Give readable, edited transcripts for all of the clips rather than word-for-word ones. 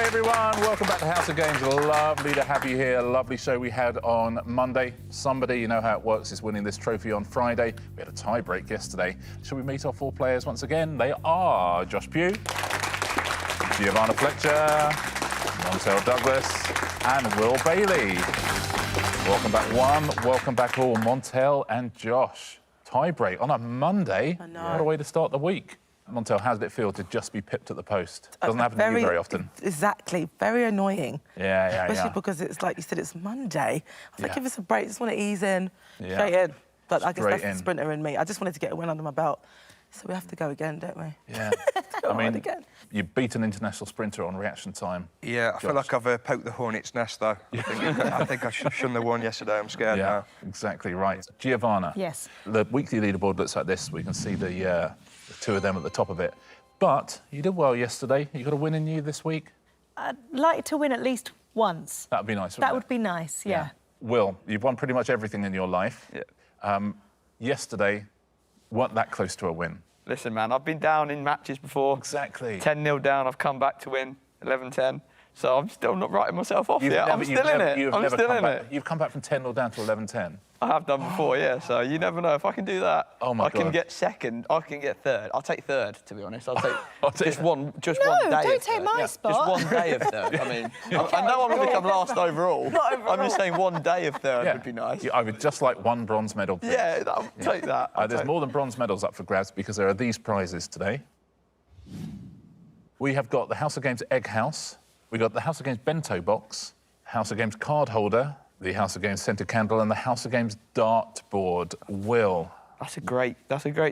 Hi everyone, welcome back to House of Games. Lovely to have you here. Lovely show we had on Monday. Somebody, you know how it works, is winning this trophy on Friday. We had a tie break yesterday. Shall we meet our four players once again? They are Josh Pugh, Giovanna Fletcher, Montell Douglas, and Will Bayley. Welcome back one, welcome back all. Montell and Josh. Tie break on a Monday. I know. What a way to start the week. Montell, how did it feel to just be pipped at the post? Doesn't happen to you very often. Exactly. Very annoying. Yeah. Especially because it's like you said, it's Monday. I was like, give us a break. Just want to ease in, Yeah. straight in. But I guess that's in. the sprinter in me. I just wanted to get a win under my belt. So we have to go again, don't we? Yeah. I mean, again. You beat an international sprinter on reaction time. Yeah, I feel like I've poked the hornet's nest, though. I think I shouldn't have won yesterday. I'm scared now. Exactly right. Giovanna. Yes. The weekly leaderboard looks like this. We can see the two of them at the top of it. But you did well yesterday. You got a win in you this week? I'd like to win at least once. That'd be nice, wouldn't That it? would be nice, yeah. Will, you've won pretty much everything in your life. Yeah. Yesterday, weren't that close to a win. Listen, man, I've been down in matches before. Exactly. 10-0 down, I've come back to win 11-10. So I'm still not writing myself off yet. I'm still in it. I'm still in it. You've come back from 10-0 down to 11-10. I have done before, yeah. So you never know. If I can do that, Oh my I can God. get second. I can get third. I'll take third, to be honest. I'll take just No, one day. don't of take third. my Yeah, spot. Just one day of third. I mean, I know I'm going to come last overall. I'm just saying one day of third would be nice. I would just like one bronze medal, please. Yeah, I'll take that. There's more than bronze medals up for grabs because there are these prizes today. We have got the House of Games Egg House. We've got the House of Games Bento Box, House of Games Card Holder, the House of Games Scented Candle, and the House of Games Dartboard. Will. That's a great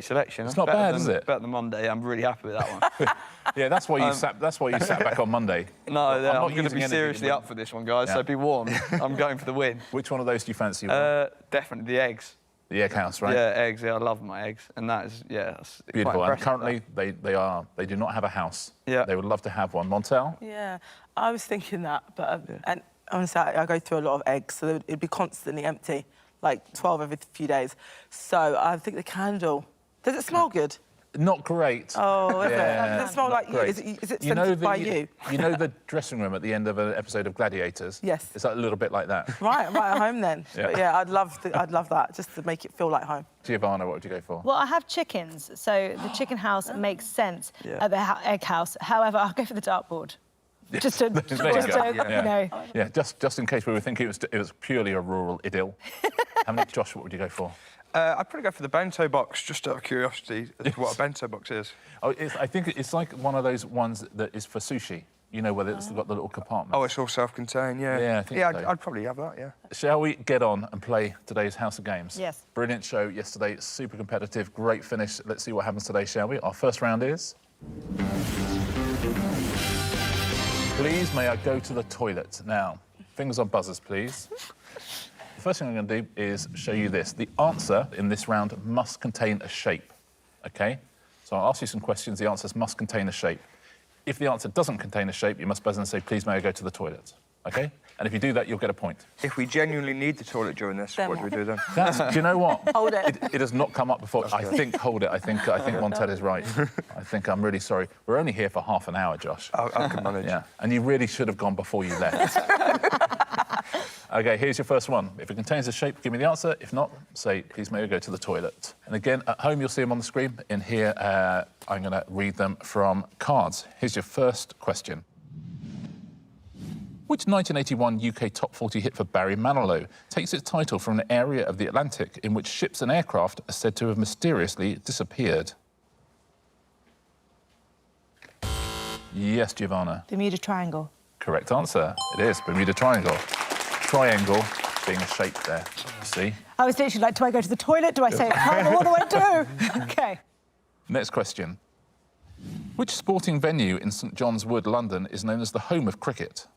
selection. It's not bad, is it? Better than Monday. I'm really happy with that one. Yeah, that's why you sat. That's why you sat back on Monday. No, I'm not I'm going to using be anything seriously you up for this one, guys. Yeah. So be warned. I'm going for the win. Which one of those do you fancy? Definitely the eggs. The Egg House, right? Yeah, eggs. Yeah, I love my eggs, and that is that's Beautiful. Quite And impressive, currently, they do not have a house. Yeah. They would love to have one. Montell? Yeah, I was thinking that, but and honestly, I go through a lot of eggs, so it'd be constantly empty, like 12 every few days. So I think the candle. Does it smell good? Not great. Oh, is Yeah, it? Does it smell like you? great. Is it scented by you? You know the dressing room at the end of an episode of Gladiators? Yes. It's like a little bit like that. Right, I'm right at home then. Yeah. But yeah, I'd love that, just to make it feel like home. Giovanna, what would you go for? Well, I have chickens, so the chicken house makes sense at the egg house. However, I'll go for the dartboard. Just to, you know. Yeah, just in case we were thinking it was purely a rural idyll. How many, Josh, what would you go for? I'd probably go for the bento box, just out of curiosity, as to what a bento box is. Oh, I think it's like one of those ones that is for sushi. You know, where it's got the little compartment. Oh, it's all self-contained, yeah. Yeah, I think so. I'd probably have that, yeah. Shall we get on and play today's House of Games? Yes. Brilliant show yesterday, super competitive, great finish. Let's see what happens today, shall we? Our first round is... Please, may I go to the toilet? Now, fingers on buzzers, please. The first thing I'm going to do is show you this. The answer in this round must contain a shape, OK? So I'll ask you some questions. The answers must contain a shape. If the answer doesn't contain a shape, you must buzz and say, please, may I go to the toilet, OK? And if you do that, you'll get a point. If we genuinely need the toilet during this, what do we do then? Do you know what? Hold it. It has not come up before. I think, hold it. I think Montell is right. I think I'm really sorry. We're only here for half an hour, Josh. I can manage. Yeah, and you really should have gone before you left. OK, here's your first one. If it contains a shape, give me the answer. If not, say, please may I go to the toilet. And again, at home, you'll see them on the screen. In here, I'm going to read them from cards. Here's your first question. Which 1981 UK Top 40 hit for Barry Manilow takes its title from an area of the Atlantic in which ships and aircraft are said to have mysteriously disappeared? Yes, Giovanna. Bermuda Triangle. Correct answer. It is Bermuda Triangle. Triangle being a shape there, you see. I was literally like, do I go to the toilet? Do I say it kind? What do I do? OK. Next question. Which sporting venue in St John's Wood, London, is known as the home of cricket?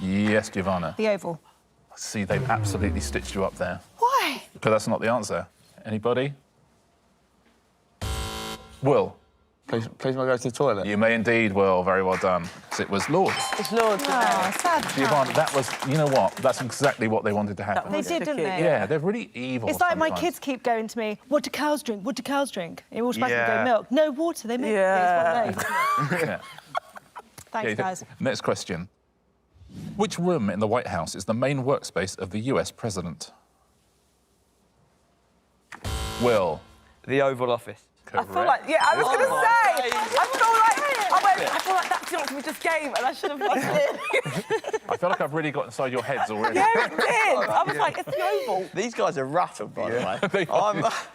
Yes, Giovanna. The Oval. See, they've absolutely stitched you up there. Why? But that's not the answer. Anybody? Will. Please may I go to the toilet? You may indeed, Will. Very well done. 'Cause it was Lords. It's Lords. Oh, sad. Giovanna, that was, you know what? That's exactly what they wanted to happen. They did, didn't they? Yeah, they're really evil. It's like my sometimes. kids keep going to me, what do cows drink? What do cows drink? It automatically Yeah. go milk. No water, they make Yeah. Yeah. Thanks, Yeah, guys. Next question. Which room in the White House is the main workspace of the US president? Will. The Oval Office. I feel like, yeah, I was going to say, I feel like that's the answer we just gave, and I should have lost it. I feel like I've really got inside your heads already. Yeah, it did. I was like, it's the Oval. These guys are rattled, by the way.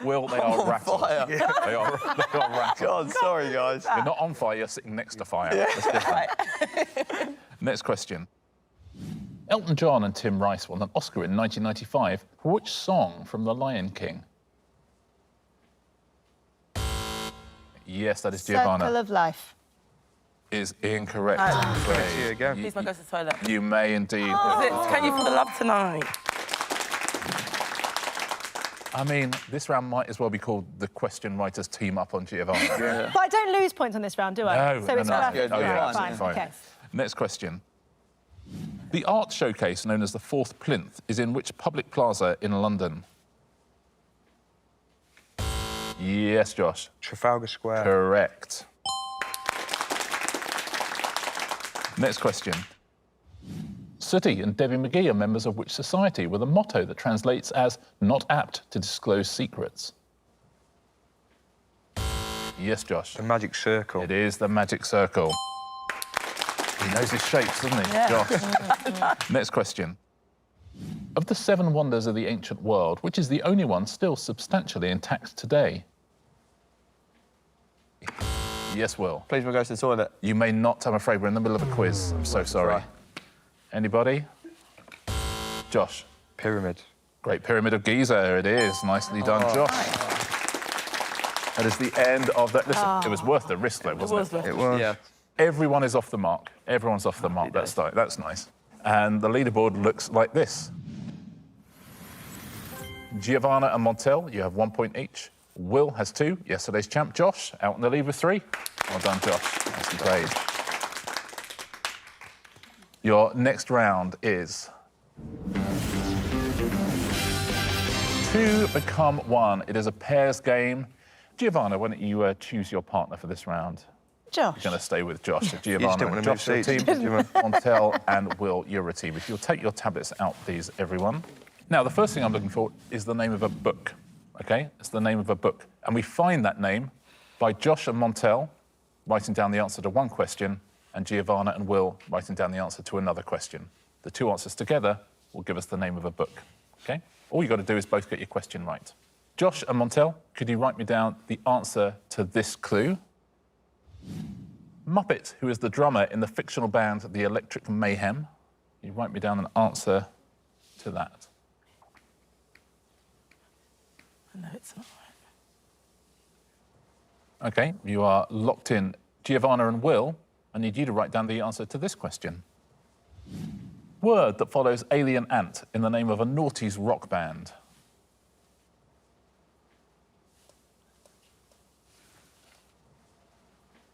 Will, they are on rattled. fire. They are rattled. God, sorry, guys. You're not on fire, you're sitting next to fire. That's different. Next question. Elton John and Tim Rice won an Oscar in 1995 for which song from The Lion King? Yes, that is Giovanna. Circle of life. Is incorrect. Here you go. Please, my go to the toilet. You may indeed. Can you for the love tonight? I mean, this round might as well be called the question writers team up on Giovanna. But I don't lose points on this round, do I? No, so it's no, worth no. it. Oh, yeah, Right, absolutely fine. Okay. Next question. The art showcase known as the Fourth Plinth is in which public plaza in London? Yes, Josh. Trafalgar Square. Correct. Next question. Sooty and Debbie McGee are members of which society with a motto that translates as not apt to disclose secrets? Yes, Josh. The Magic Circle. It is the Magic Circle. He knows his shapes, doesn't he, Josh? Next question. Of the 7 wonders of the ancient world, which is the only one still substantially intact today? Yes, Will. Please may I go to the toilet? You may not, I'm afraid. We're in the middle of a quiz. I'm so sorry. Right. Anybody? Josh. Pyramid. Great Pyramid of Giza, it is. Nicely done, Josh. That is the end of that. Listen, it was worth the risk, though, wasn't it? It was. Yeah. Everyone is off the mark. Everyone's off the mark. That's nice. And the leaderboard looks like this. Giovanna and Montell, you have 1 point each. Will has 2. Yesterday's champ, Josh, out in the lead with 3. Well done, Josh. Nicely played. Your next round is 2 become 1. It is a pairs game. Giovanna, why don't you choose your partner for this round? Josh. You're going to stay with Josh. You just Giovanna don't and want Josh to are a move team. seats, do you? Montell and Will, you're a team. If you'll take your tablets out, please, everyone. Now, the first thing I'm looking for is the name of a book, OK? It's the name of a book. And we find that name by Josh and Montell writing down the answer to one question and Giovanna and Will writing down the answer to another question. The 2 answers together will give us the name of a book, OK? All you've got to do is both get your question right. Josh and Montell, could you write me down the answer to this clue? Muppet, who is the drummer in the fictional band The Electric Mayhem. You write me down an answer to that. No, it's not. OK, you are locked in. Giovanna and Will, I need you to write down the answer to this question. Word that follows Alien Ant in the name of a noughties rock band.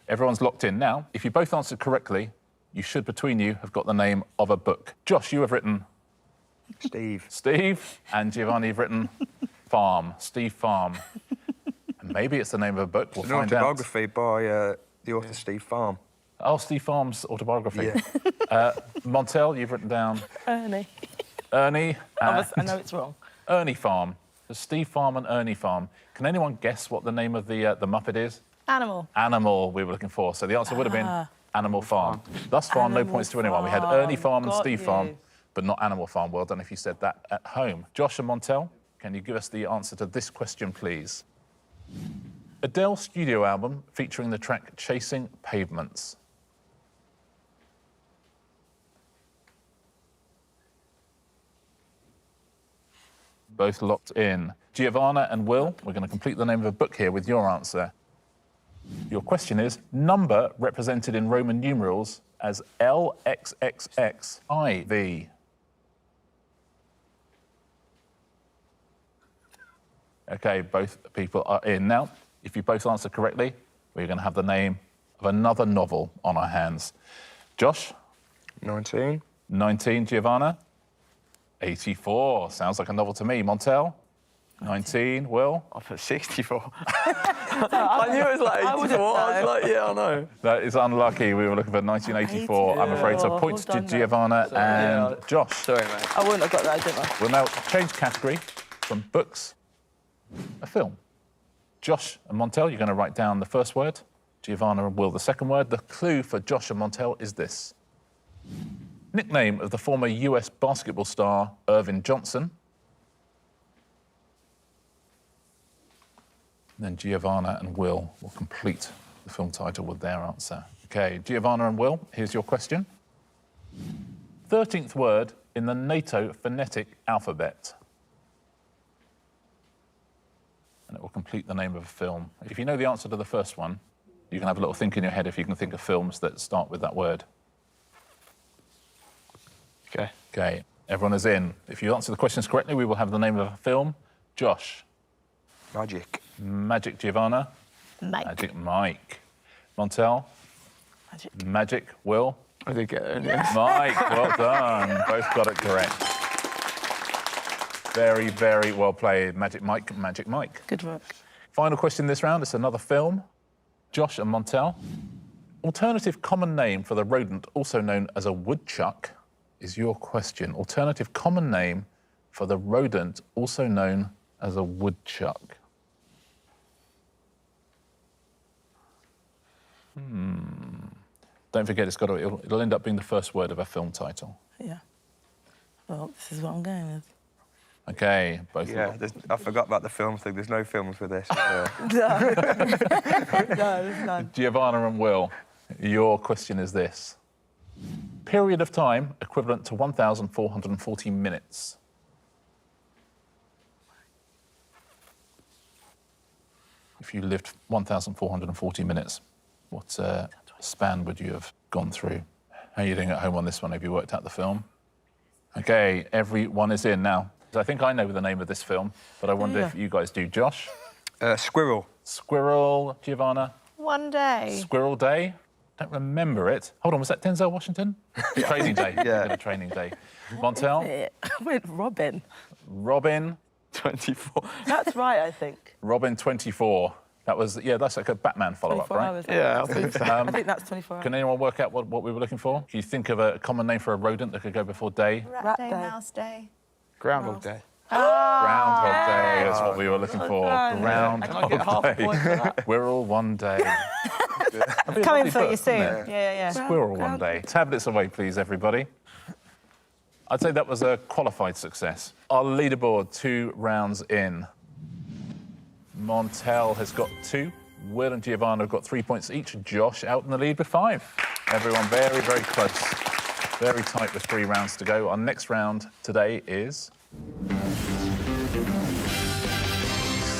Everyone's locked in. Now, if you both answered correctly, you should, between you, have got the name of a book. Josh, you have written... Steve. Steve, and Giovanni, you've written Farm, Steve Farm. And maybe it's the name of a book, we'll An find out. autobiography by the author Steve Farm. Oh, Steve Farm's autobiography. Yeah. Montell, you've written down... Ernie. Ernie. I know it's wrong. Ernie Farm. So Steve Farm and Ernie Farm. Can anyone guess what the name of the Muppet is? Animal. Animal, we were looking for. So the answer would have been Animal Farm. Thus far, no Animal points to anyone. We had Farm. Ernie Farm and Got Steve you. Farm, but not Animal Farm. Well done if you said that at home. Josh and Montell, can you give us the answer to this question, please? Adele studio album featuring the track Chasing Pavements. Both locked in. Giovanna and Will, we're going to complete the name of a book here with your answer. Your question is, number represented in Roman numerals as LXXXIV. OK, both people are in. Now, if you both answer correctly, we're going to have the name of another novel on our hands. Josh? 19. 19. Giovanna? 84. Sounds like a novel to me. Montell? 19. Will? I put 64. I knew it was like 84. I was like, yeah, I know. That is unlucky. We were looking for 1984, I'm afraid. So points to Giovanna and Josh. Sorry, mate. I wouldn't have got that, didn't I? We'll now change category from books, a film. Josh and Montell, you're going to write down the first word. Giovanna and Will, the second word. The clue for Josh and Montell is this. Nickname of the former US basketball star Irvin Johnson. And then Giovanna and Will complete the film title with their answer. OK, Giovanna and Will, here's your question. 13th word in the NATO phonetic alphabet. And it will complete the name of a film. If you know the answer to the first one, you can have a little think in your head if you can think of films that start with that word. OK. OK, everyone is in. If you answer the questions correctly, we will have the name of a film. Josh? Magic. Magic. Giovanna? Mike. Magic. Mike. Montell? Magic. Magic. Will? I did get it in the end. Mike, well done. Both got it correct. Very, very well played. Magic Mike, Magic Mike. Good work. Final question this round. It's another film. Josh and Montell. Alternative common name for the rodent, also known as a woodchuck, is your question. Alternative common name for the rodent, also known as a woodchuck. Don't forget, it'll end up being the first word of a film title. Yeah. Well, this is what I'm going with. OK, both. Yeah, I forgot about the film thing. There's no films for this. No. No, there's none. Giovanna and Will, your question is this. Period of time equivalent to 1,440 minutes. If you lived 1,440 minutes, what span would you have gone through? How are you doing at home on this one? Have you worked out the film? OK, everyone is in now. I think I know the name of this film, but I wonder if you guys do. Josh? Squirrel. Squirrel. Giovanna? One day. Squirrel Day? Don't remember it. Hold on, was that Denzel Washington? Training Day. Yeah. Training Day. Montell? I went Robin. Robin? 24. That's right, I think. Robin 24. That was, yeah, that's like a Batman follow-up, 24 right? hours. Yeah, I think so. I think that's 24 hours. Can anyone work out what we were looking for? Can you think of a common name for a rodent that could go before day? Rat day, Day. mouse day. Groundhog Day. Groundhog Day is what we were looking for. done. Groundhog Can I get half a Day. point for that? We're all one day. Coming for you soon. Yeah. Yeah. Squirrel one day. Tablets away, please, everybody. I'd say that was a qualified success. Our leaderboard, 2 rounds in. Montell has got 2. Will and Giovanna have got 3 points each. Josh out in the lead with 5. Everyone very, very close. Very tight with 3 rounds to go. Our next round today is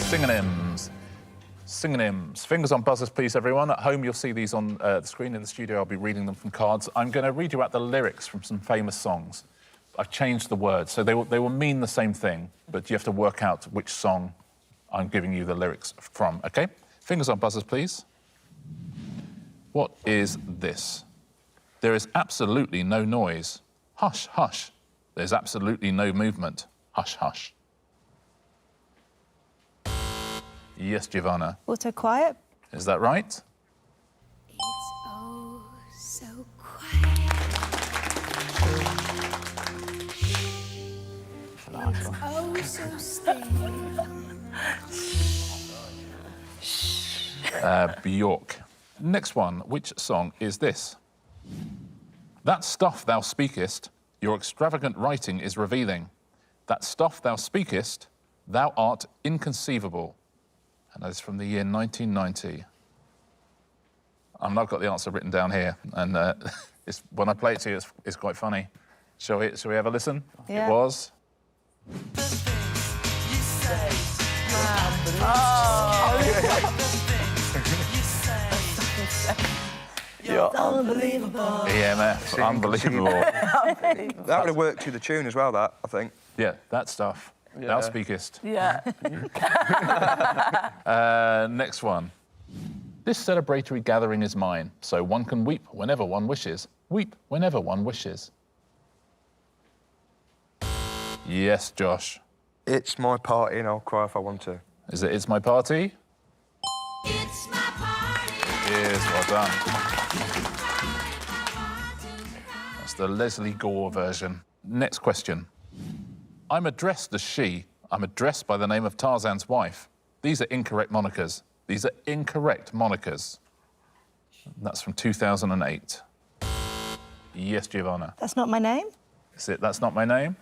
synonyms. Synonyms. Fingers on buzzers, please, everyone. At home, you'll see these on the screen. In the studio, I'll be reading them from cards. I'm going to read you out the lyrics from some famous songs. I've changed the words, so they will mean the same thing, but you have to work out which song I'm giving you the lyrics from, OK? Fingers on buzzers, please. What is this? There is absolutely no noise. Hush, hush. There's absolutely no movement. Hush, hush. Yes, Giovanna. Auto quiet. Is that right? It's oh so quiet. It's oh so still. Bjork. Next one. Which song is this? That stuff thou speakest, your extravagant writing is revealing. That stuff thou speakest, thou art inconceivable. And that is from the year 1990. I've not got the answer written down here, and when I play it to you, it's quite funny. Shall we have a listen? Yeah. It was. Yeah. Unbelievable. EMF, unbelievable. That would have worked to the tune as well, that, I think. Yeah, that stuff. Thou speakest. Yeah. Next one. This celebratory gathering is mine, so one can weep whenever one wishes. Weep whenever one wishes. Yes, Josh. It's my party and I'll cry if I want to. Is it It's My Party? It's my party. It is, well done. That's the Leslie Gore version. Next question. I'm addressed as she. I'm addressed by the name of Tarzan's wife. These are incorrect monikers. These are incorrect monikers. That's from 2008. Yes, Giovanna. That's not my name? Is it That's Not My Name?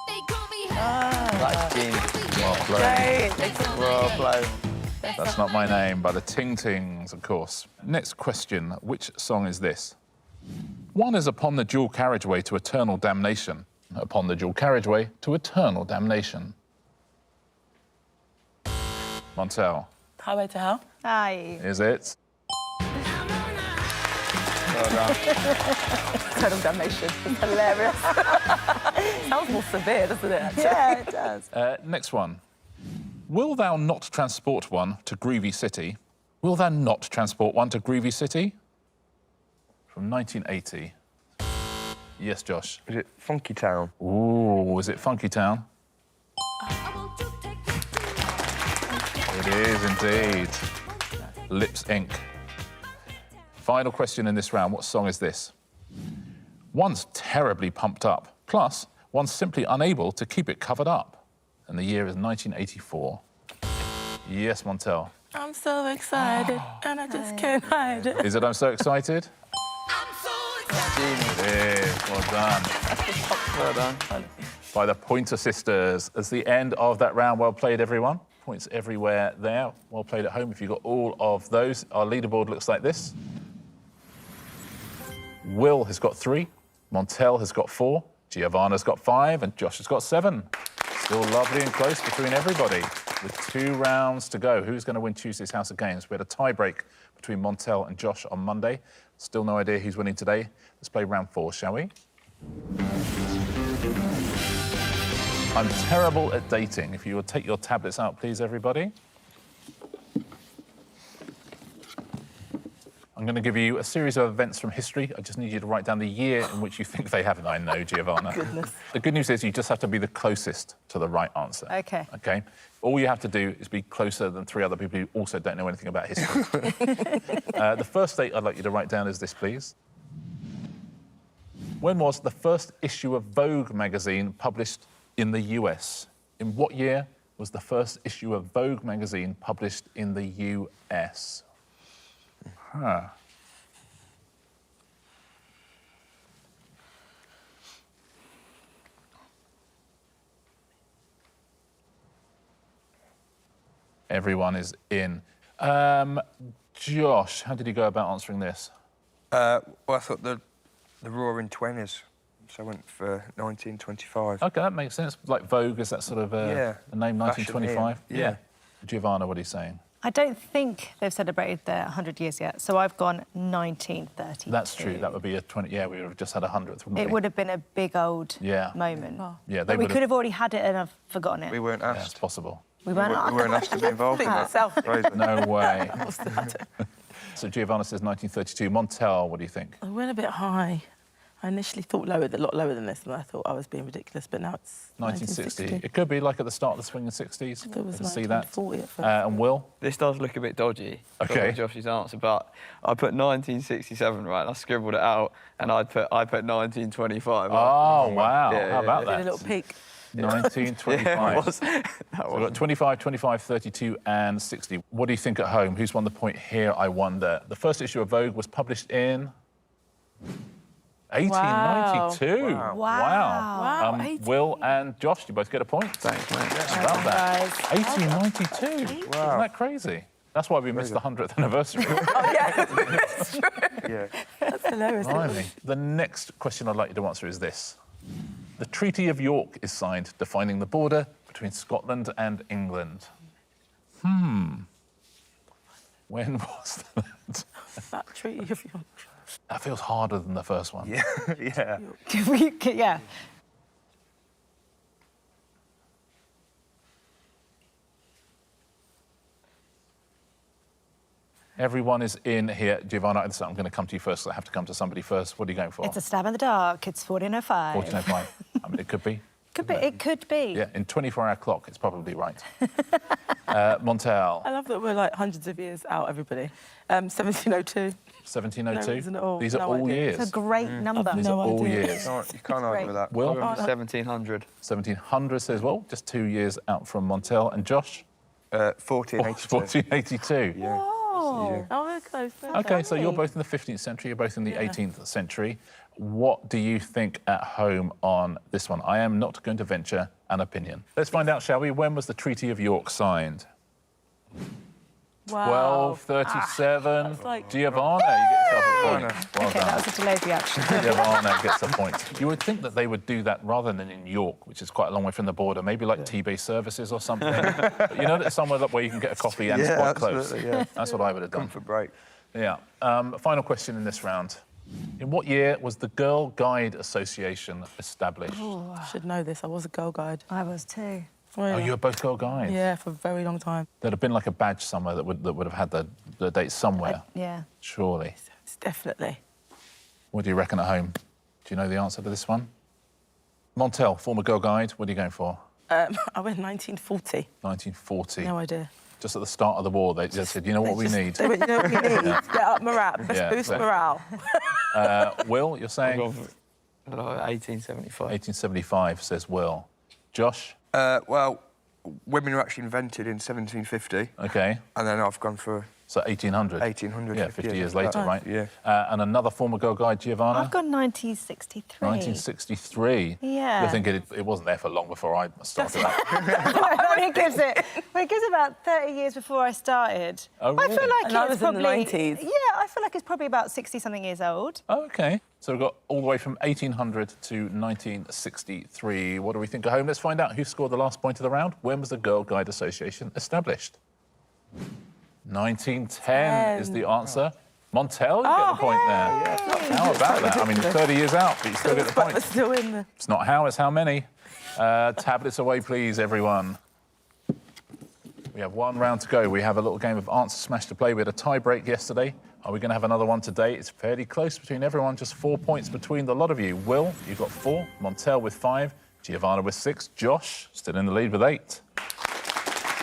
They call me That's genius. Well played. Well played. That's Not My Name by the Ting Tings, of course. Next question. Which song is this? One is Upon the Dual Carriageway to Eternal Damnation. Upon the Dual Carriageway to Eternal Damnation. Montell. Highway to Hell. Aye. Is it? Well done. Total Damnation. It's hilarious. Sounds more severe, doesn't it? Actually? Yeah, it does. Next one. Will thou not transport one to Groovy City? Will thou not transport one to Groovy City? From 1980. Yes, Josh. Is it Funky Town? Ooh, is it Funky Town? It is indeed. Lips Inc. Final question in this round. What song is this? One's terribly pumped up, plus one's simply unable to keep it covered up. And the year is 1984. Yes, Montell. I'm so excited, and I just can't hide it. Is it I'm So Excited? I'm so excited. It is. Well done. Well done. By the Pointer Sisters. That's the end of that round. Well played, everyone. Points everywhere there. Well played at home if you got all of those. Our leaderboard looks like this. Will has got 3, Montell has got 4, Giovanna's got 5, and Josh has got 7. Still lovely and close between everybody. With 2 rounds to go. Who's going to win Tuesday's House of Games? We had a tie-break between Montell and Josh on Monday. Still no idea who's winning today. Let's play round 4, shall we? I'm terrible at dating. If you would take your tablets out, please, everybody. I'm going to give you a series of events from history. I just need you to write down the year in which you think they happened. I know, Giovanna. Goodness. The good news is you just have to be the closest to the right answer. OK. OK? All you have to do is be closer than 3 other people who also don't know anything about history. The first date I'd like you to write down is this, please. When was the first issue of Vogue magazine published in the US? In what year was the first issue of Vogue magazine published in the US? Huh. Everyone is in. Josh, how did you go about answering this? Well, I thought the Roaring Twenties, so I went for 1925. OK, that makes sense. Like Vogue, is that sort of Yeah. the name, 1925? Fashion, yeah. Giovanna, what are you saying? I don't think they've celebrated their 100 years yet, so I've gone 1932. That's true. That would be a 20. Yeah, we would have just had 100th, wouldn't we? It would have been a big old Yeah. moment. Yeah, they But we would could have already had it and I've forgotten it. We weren't Yeah, it's asked. possible. We weren't. We weren't asked to be involved in Think that. myself. Crazy. No way. So Giovanna says 1932. Montell, what do you think? I went a bit high. I initially thought a lot lower than this, and I thought I was being ridiculous, but now it's 1960. It could be like at the start of the swinging 60s. There was I can see that. 1940 at first. And Will? This does look a bit dodgy. OK. For Josh's answer, but I put 1967 right. And I scribbled it out, and I put 1925. Oh, wow. Yeah, How about Did a that? little peek. 1925. Yeah, it was. So we've got 25, 25, 32 and 60. What do you think at home? Who's won the point here, I wonder? The first issue of Vogue was published in 1892. Wow. Wow, Will and Josh, you both get a point. Thanks, mate. How about that? Guys. 1892. Wow. Isn't that crazy? That's why we missed the 100th anniversary. Yeah. That's hilarious. Blimey. The next question I'd like you to answer is this. The Treaty of York is signed, defining the border between Scotland and England. When was that? That Treaty of York. That feels harder than the first one. Yeah. Yeah. Yeah. Everyone is in here. Giovanna, I'm going to come to you first. I have to come to somebody first. What are you going for? It's a stab in the dark. It's 14:05. 14:05. I mean, it could be. It could be. Yeah, in 24-hour clock, it's probably right. Montell. I love that we're like hundreds of years out, everybody. 1702. 1702. No, isn't it all? These are No all idea. years. It's a great number. These are all years. You can't argue with that. Will? 1700. 1700 says, well, just 2 years out from Montell. And Josh? 1482. 1482. Yeah. Oh, we're close. OK, so you're both in the 15th century, you're both in the 18th century. What do you think at home on this one? I am not going to venture an opinion. Let's find out, shall we? When was the Treaty of York signed? Wow. 1237. like- Giovanna, you get yourself a point. Well OK, done. that was a delayed reaction. Giovanna gets a point. You would think that they would do that rather than in York, which is quite a long way from the border, maybe like TB services or something. But you know, that's somewhere where you can get a coffee and it's quite close. Yeah. That's what I would have done. Comfort break. Yeah. Final question in this round. In what year was the Girl Guide Association established? Oh, I should know this. I was a Girl Guide. I was too. Oh, you were both Girl Guides? Yeah, for a very long time. There'd have been like a badge somewhere that would have had the date somewhere. Yeah. Surely. It's definitely. What do you reckon at home? Do you know the answer to this one? Montell, former Girl Guide, what are you going for? I went 1940. 1940. No idea. Just at the start of the war, they just said, you know what we need? They went, you know what we need? Get up morale. Let's Yeah, boost exactly. morale. Will, you're saying? 1875. 1875, says Will. Josh? Well, women were actually invented in 1750, OK. and then I've gone for So 1800? 1800. Yeah, 50 years later, after right? that. Yeah. And another former Girl Guide, Giovanna? I've got 1963. 1963. Yeah. You're thinking it wasn't there for long before I started out. it gives about 30 years before I started. Oh, I feel really? like And I it's was in the probably 90s. Yeah, I feel like it's probably about 60-something years old. Oh, OK. So we've got all the way from 1800 to 1963. What do we think at home? Let's find out who scored the last point of the round. When was the Girl Guide Association established? 1910 is the answer. Montell, you get the point there. How about that? I mean, 30 years out, but you still get the But we're point. still in the... It's not how, it's how many. Tablets away, please, everyone. We have one round to go. We have a little game of Answer Smash to play. We had a tie break yesterday. Are we going to have another one today? It's fairly close between everyone, just 4 points between the lot of you. Will, you've got 4. Montell with 5. Giovanna with 6. Josh, still in the lead with 8.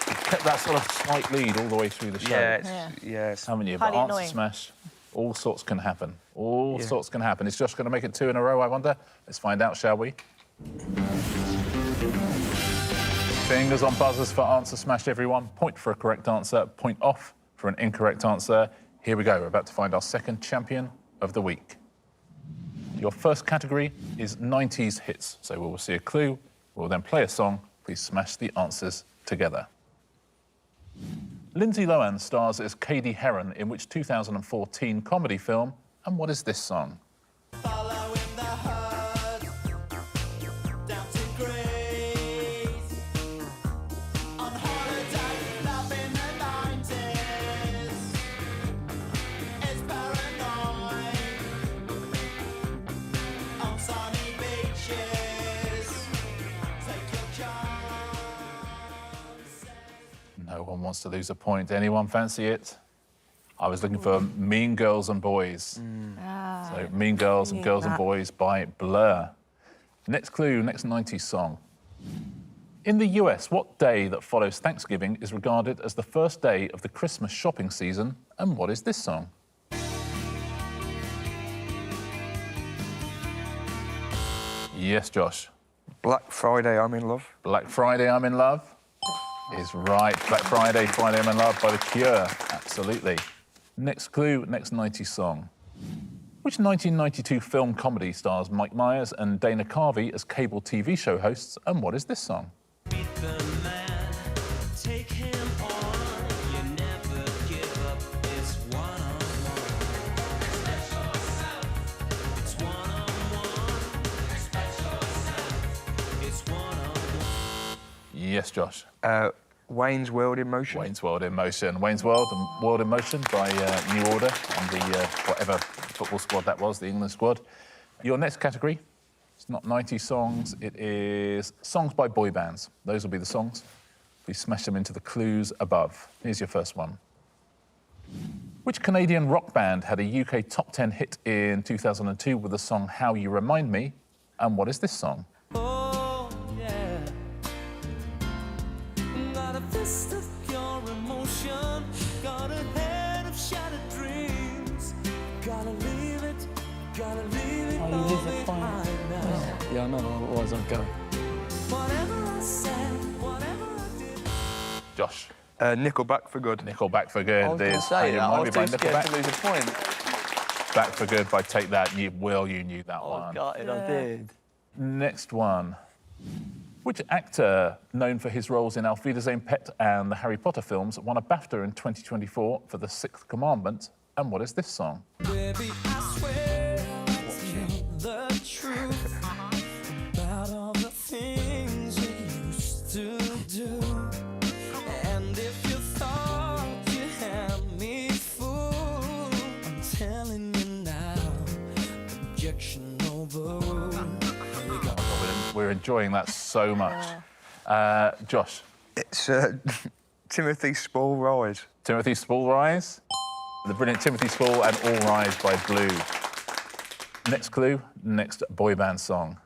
You've kept that sort of slight lead all the way through the show. Yes. Haven't you? But Highly Answer annoying. Smash, all sorts can happen. All sorts can happen. Is Josh going to make it 2 in a row, I wonder? Let's find out, shall we? Fingers on buzzers for Answer Smash, everyone. Point for a correct answer, point off for an incorrect answer. Here we go. We're about to find our second champion of the week. Your first category is 90s hits. So we will see a clue. We'll then play a song. Please smash the answers together. Lindsay Lohan stars as Katie Heron in which 2014 comedy film? And what is this song? Following the herd down to Greece. On holiday, loving the 90s. It's paranoid. On sunny beaches. Take your chance. No one wants to lose a point. Anyone fancy it? I was looking for Mean Girls and Boys. So Mean Girls and Girls and Boys by Blur. Next clue, next 90s song. In the US, what day that follows Thanksgiving is regarded as the first day of the Christmas shopping season? And what is this song? Yes, Josh. Black Friday, I'm in love. Black Friday, I'm in Love is right. Black Friday, Friday, I'm in Love by The Cure. Absolutely. Next clue, next 90s song. Which 1992 film comedy stars Mike Myers and Dana Carvey as cable TV show hosts? And what is this song? Yes, Josh. Wayne's World in Motion. Wayne's World in Motion. Wayne's World and World in Motion by New Order and the whatever football squad that was, the England squad. Your next category, it's not 90 songs, it is songs by boy bands. Those will be the songs. Please smash them into the clues above. Here's your first one. Which Canadian rock band had a UK top 10 hit in 2002 with the song How You Remind Me? And what is this song? Oh, yeah. Got a fist of pure emotion, got a head of shattered dreams. Gotta leave it Oh, you lose a point. behind now. Yeah, I know what I was on go. Whatever I said, whatever I did. Josh. Nickelback for good. Nickelback for good. I was going to is say How that. You I Remind was Me too by scared to Nickelback. lose a point. Back for good by Take That. You knew that Oh, one. God, I did. Next one. Which actor, known for his roles in Auf Wiedersehen Pet and the Harry Potter films, won a BAFTA in 2024 for The Sixth Commandment? And what is this song? Baby, I swear I'll tell the truth about all the things you used to do. And if you thought you had me fooled, I'm telling you now, objection overruled. Here we go. We're enjoying that so much. Josh. It's Timothy Spall Rise. Timothy Spall Rise. The brilliant Timothy Spall and All Rise by Blue. Next clue, next boy band song.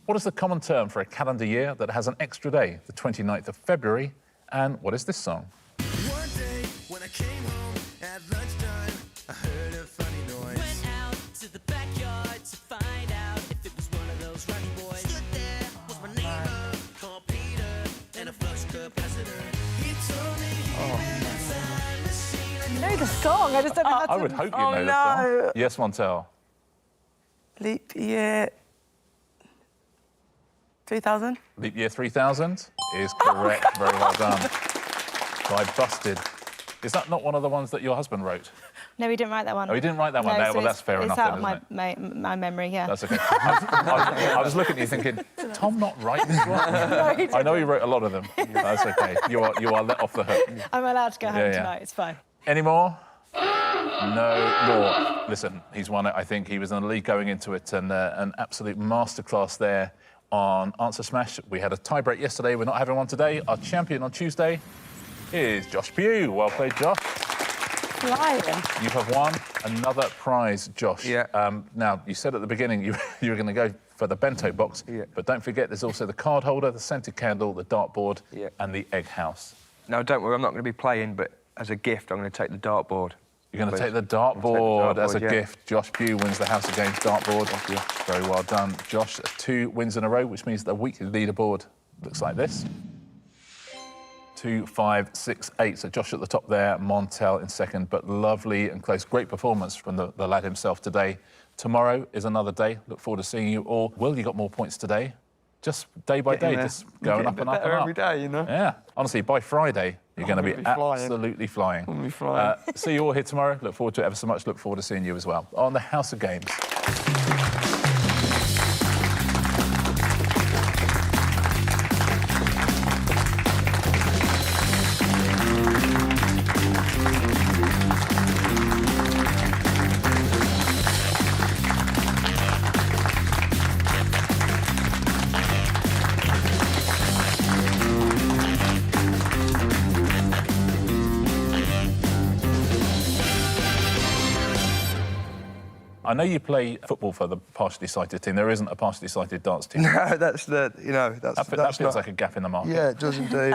What is the common term for a calendar year that has an extra day, the 29th of February? And what is this song? One day when I came home at lunchtime, I heard a funny noise. Went out to the backyard to find out if it was one of those runny boys. Stood there was my neighbor called Peter and a flux capacitor. He told me he had a time machine. I know the song, I just don't know how to... I would hope you Oh, know the no. song. Yes, Montell. Leap year 3000? Leap year 3000 is correct. Very well done. By Busted. Is that not one of the ones that your husband wrote? No, he didn't write that one. Oh, he didn't write that one? No, No, so well, that's fair enough It's out then, of my memory, yeah. That's okay. I was looking at you thinking, did Tom not write this one? I know he wrote a lot of them. That's okay. You are let off the hook. I'm allowed to go home Yeah, yeah. tonight, it's fine. Any more? No more. Listen, he's won it. I think he was in the lead going into it, and an absolute masterclass there on Answer Smash. We had a tie-break yesterday. We're not having one today. Our champion on Tuesday is Josh Pugh. Well played, Josh. Flying. You have won another prize, Josh. Yeah. Now, you said at the beginning you were going to go for the bento box, Yeah. but don't forget there's also the card holder, the scented candle, the dartboard, Yeah. and the egg house. No, don't worry, I'm not going to be playing, but as a gift, I'm going to take the dartboard. You're going to Please. take the dartboard as a yeah. gift. Josh Pugh wins the House of Games dartboard. Very well done. Josh, 2 wins in a row, which means the weekly leaderboard looks like this. 2, 5, 6, 8. So Josh at the top there, Montell in second, but lovely and close. Great performance from the lad himself today. Tomorrow is another day. Look forward to seeing you all. Will, you got more points today? Just day by day, just going up and up and up. Every day, you know. Yeah. Honestly, by Friday, you're going to be flying. absolutely flying. I'm gonna be flying. See you all here tomorrow. Look forward to it ever so much. Look forward to seeing you as well on the House of Games. I know you play football for the partially sighted team. There isn't a partially sighted dance team. No, that's the, that's That feels not, like a gap in the market. Yeah, it does indeed.